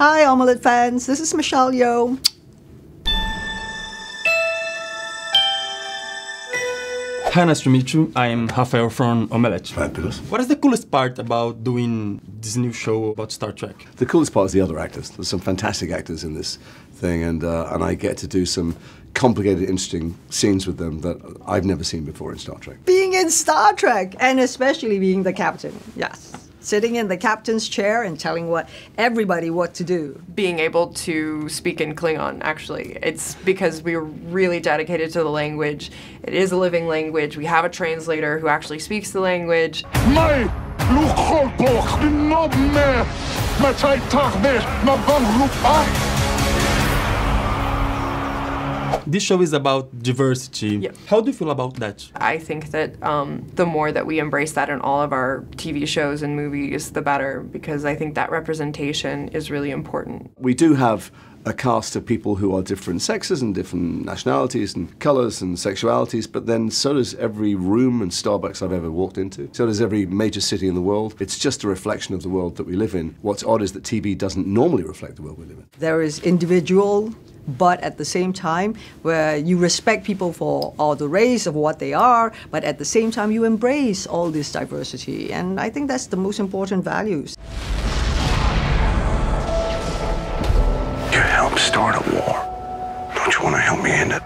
Hi, Omelete fans. This is Michelle Yeoh. Hi, nice to meet you. I am Rafael from Omelete. Fabulous. What is the coolest part about doing this new show about Star Trek? The coolest part is the other actors. There's some fantastic actors in this thing, and I get to do some complicated, interesting scenes with them that I've never seen before in Star Trek. Being in Star Trek, and especially being the captain, yes. Sitting in the captain's chair and telling everybody what to do. Being able to speak in Klingon, actually. It's because we're really dedicated to the language. It is a living language. We have a translator who actually speaks the language. This show is about diversity. Yep. How do you feel about that? I think that the more that we embrace that in all of our TV shows and movies, the better, because I think that representation is really important. We do have a cast of people who are different sexes and different nationalities and colours and sexualities, but then so does every room and Starbucks I've ever walked into. So does every major city in the world. It's just a reflection of the world that we live in. What's odd is that TV doesn't normally reflect the world we live in. There is individual, but at the same time, where you respect people for all the race of what they are, but at the same time you embrace all this diversity. And I think that's the most important values. You helped start a war. Don't you want to help me end it?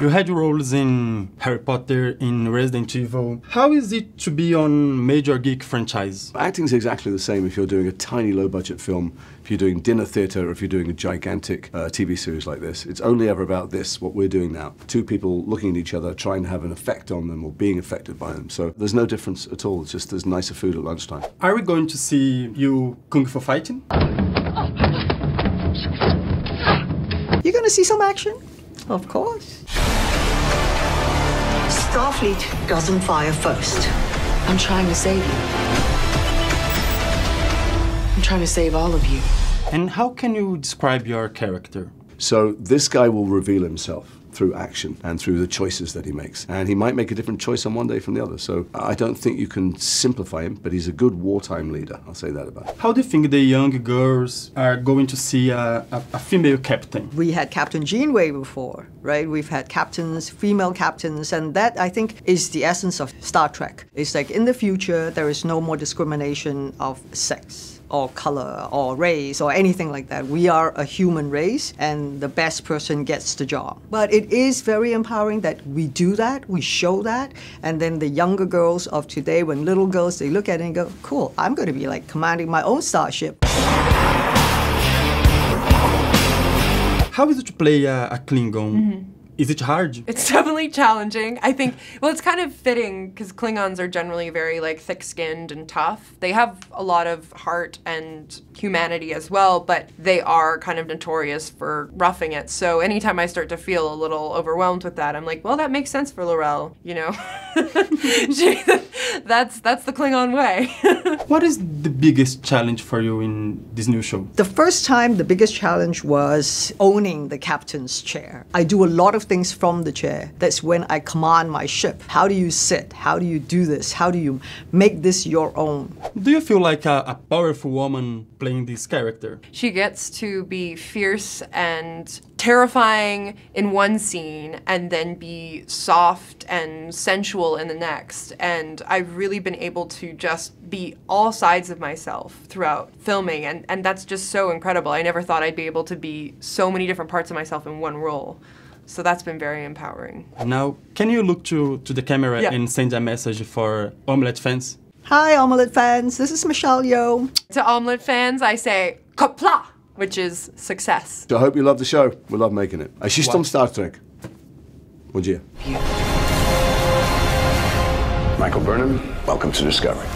You had roles in Harry Potter, in Resident Evil. How is it to be on major geek franchise? Acting is exactly the same if you're doing a tiny low-budget film, if you're doing dinner theatre, or if you're doing a gigantic TV series like this. It's only ever about this, what we're doing now. Two people looking at each other, trying to have an effect on them or being affected by them. So there's no difference at all. It's just there's nicer food at lunchtime. Are we going to see you kung fu fighting? You're going to see some action? Of course. Starfleet doesn't fire first. I'm trying to save you. I'm trying to save all of you. And how can you describe your character? So this guy will reveal himself through action and through the choices that he makes. And he might make a different choice on one day from the other. So I don't think you can simplify him, but he's a good wartime leader. I'll say that about him. How do you think the young girls are going to see a female captain? We had Captain Janeway before, right? We've had captains, female captains, and that, I think, is the essence of Star Trek. It's like in the future, there is no more discrimination of sex or color or race or anything like that. We are a human race and the best person gets the job. But it is very empowering that we do that, we show that, and then the younger girls of today, when little girls, they look at it and go, cool, I'm going to be like commanding my own starship. How is it to play a Klingon? Mm-hmm. Is it hard? It's definitely challenging. I think, well, it's kind of fitting because Klingons are generally very like thick-skinned and tough. They have a lot of heart and humanity as well, but they are kind of notorious for roughing it. So anytime I start to feel a little overwhelmed with that, I'm like, well, that makes sense for Laurel, you know? That's the Klingon way. What is the biggest challenge for you in this new show? The first time, the biggest challenge was owning the captain's chair. I do a lot of things from the chair. That's when I command my ship. How do you sit? How do you do this? How do you make this your own? Do you feel like a powerful woman playing this character? She gets to be fierce and terrifying in one scene and then be soft and sensual in the next. And I've really been able to just be all sides of myself throughout filming, and that's just so incredible. I never thought I'd be able to be so many different parts of myself in one role. So that's been very empowering. Now, can you look to the camera Yeah. and send a message for Omelete fans? Hi, Omelete fans. This is Michelle Yeoh. To Omelete fans, I say Kopla, which is success. So I hope you love the show. We love making it. Assist om Star Trek. Bom dia. Michael Burnham, welcome to Discovery.